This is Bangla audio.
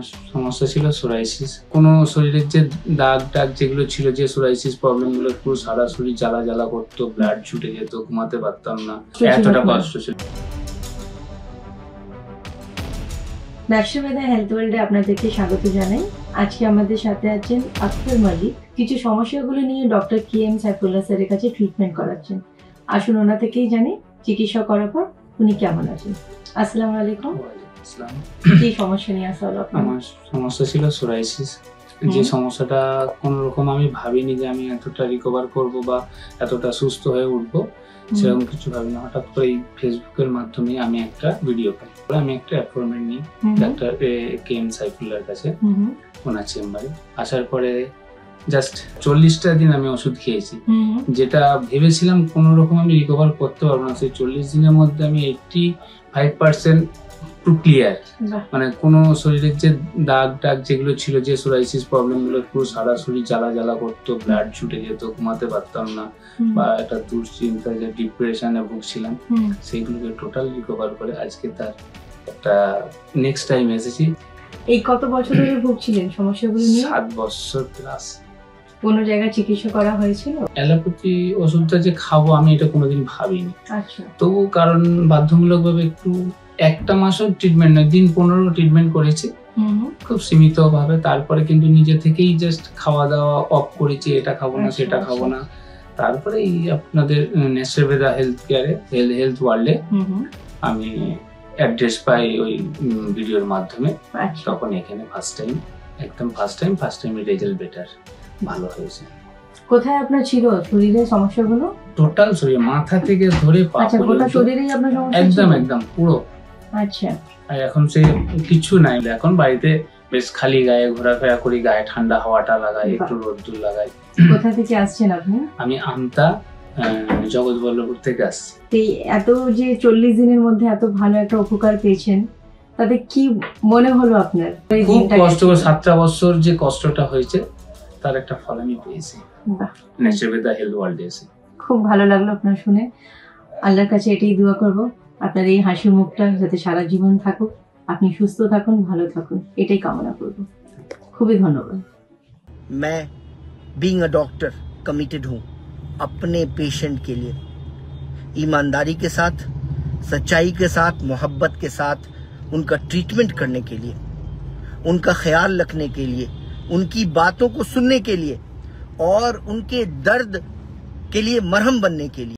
আমার সমস্যা ছিল সোরাইসিস। কোনো শরীরের যে দাগ যেগুলো ছিল, যে সোরাইসিস প্রবলেম গুলো পুরো সারা শরীর জ্বালা জ্বালা করতো, ব্লাড ছুটে যেত, ঘুমাতে পারতাম না, এতটা কষ্ট ছিল। ব্যবসাবেদা হেলথ ওয়ার্ল্ডে আপনাদেরকে স্বাগত জানাই। আজকে আমাদের সাথে আছেন আখতার মালিক। কিছু সমস্যাগুলো নিয়ে ডক্টর KM সাইফুল্লাহ স্যারের কাছে ট্রিটমেন্ট করাচ্ছেন। আসুন ওনা থেকেই জানি চিকিৎসা করার পর উনি কেমন আছেন। আসসালামু আলাইকুম। কি সমস্যা নিয়ে আসা হলো আপনার? আমার সমস্যা ছিল সোরাইসিস। যে সমস্যাটা কোন রকম আমি ভাবিনি যে আমি এতটা রিকভার করব বা এতটা সুস্থ হয়ে উঠবো, সেরকম কিছু ভাবিনি। হঠাৎ করে এই ফেসবুকের মাধ্যমে আমি একটা ভিডিও পাই, আমি একটা অ্যাপয়েন্টমেন্ট নিই ডাক্তার KM সাইফুল্লাহর কাছে, ওনার চেম্বারে। আসার পরে জাস্ট 40টা দিন আমি ওষুধ খেয়েছি। যেটা ভেবেছিলাম কোন রকম আমি রিকভার করতে পারবো না, সেই 40 দিনের মধ্যে আমি 85% ক্লিয়ার। মানে কোনো শরীরের যে দাগ যেগুলো ছিল, যে সোরাইসিস প্রবলেম গুলো পুরো সারা শরীর জ্বালা জ্বালা করতো, ব্লাড ছুটে যেত, ঘুমাতে পারতাম না, বা একটা দুশ্চিন্তা, যে ডিপ্রেশনে ভুগছিলাম, সেইগুলোকে টোটাল রিকভার করে আজকে তার একটা নেক্সট টাইম এসেছি। এই কত বছর ধরে ভুগছিলেন সমস্যাগুলো নিয়ে? 7 বছর প্লাস। কোন জায়গায় চিকিৎসা করা হয়েছিল? অ্যালোপ্যাথি ওষুধটা যে খাবো আমি এটা কোনোদিন ভাবিনি। আচ্ছা। তবু কারণ বাধ্যমূলকভাবে একটু একটা মাসও ট্রিটমেন্ট নয়, দিন 15 ট্রিটমেন্ট করেছি খুব সীমিত ভাবে। তারপরে কিন্তু নিজে থেকেই জাস্ট খাওয়া দাওয়া অফ করেছি, এটা খাবো না সেটা খাবো না। তারপরে এই আপনাদের নেসেবেদা হেলথ ওয়ার্ল্ডে আমি অ্যাড্রেস পাই ওই ভিডিওর মাধ্যমে। তখন এখানে ফার্স্ট টাইম রেজাল্ট বেটার, ভালো হয়েছে। কোথায় আপনার ছিল শরীরের সমস্যাগুলো? টোটাল শরীর, মাথা থেকে ধরে পা পর্যন্ত। গোটা শরীরেই আপনার সমস্যা? একদম পুরো। আচ্ছা। আর এখন সে কিছু নাই, এখন বাড়িতে বেশ খালি গায়ে ঘোরাফেরা করি, গায়ে ঠান্ডা হাওয়াটা লাগাই, একটু রোদ্দুর লাগাই। কোথা থেকে আসছেন আপনি? আমি আমতা জগৎবল্লভপুর থেকে আসছি। এত যে 40 দিনের মধ্যে এত ভালো একটা উপকার পেয়েছেন, তাতে কি মনে হলো আপনার? খুব কষ্ট করে 7টা বছর যে কষ্টটা হয়েছে তার একটা ফল আমি পেয়েছি নেসেবেদা হেলথ ওয়ার্ল্ডে এসে। খুব ভালো লাগলো আপনার শুনে। আল্লাহর কাছে এটাই দোয়া করব আপনার এই হাসি মুখটা যাতে সারা জীবন থাকুক, আপনি সুস্থ থাকুন, ভালো থাকুন, এটাই কামনা করব। খুবই ধন্যবাদ। मैं बीइंग अ डॉक्टर कमिटेड हूँ अपने पेशेंट के लिए, ईमानदारी के साथ, सच्चाई के साथ, मोहब्बत के साथ उनका ट्रीटमेंट करने के लिए, उनका ख्याल रखने के लिए, उनकी बातों को सुनने के लिए और उनके दर्द के लिए मरहम बनने के लिए।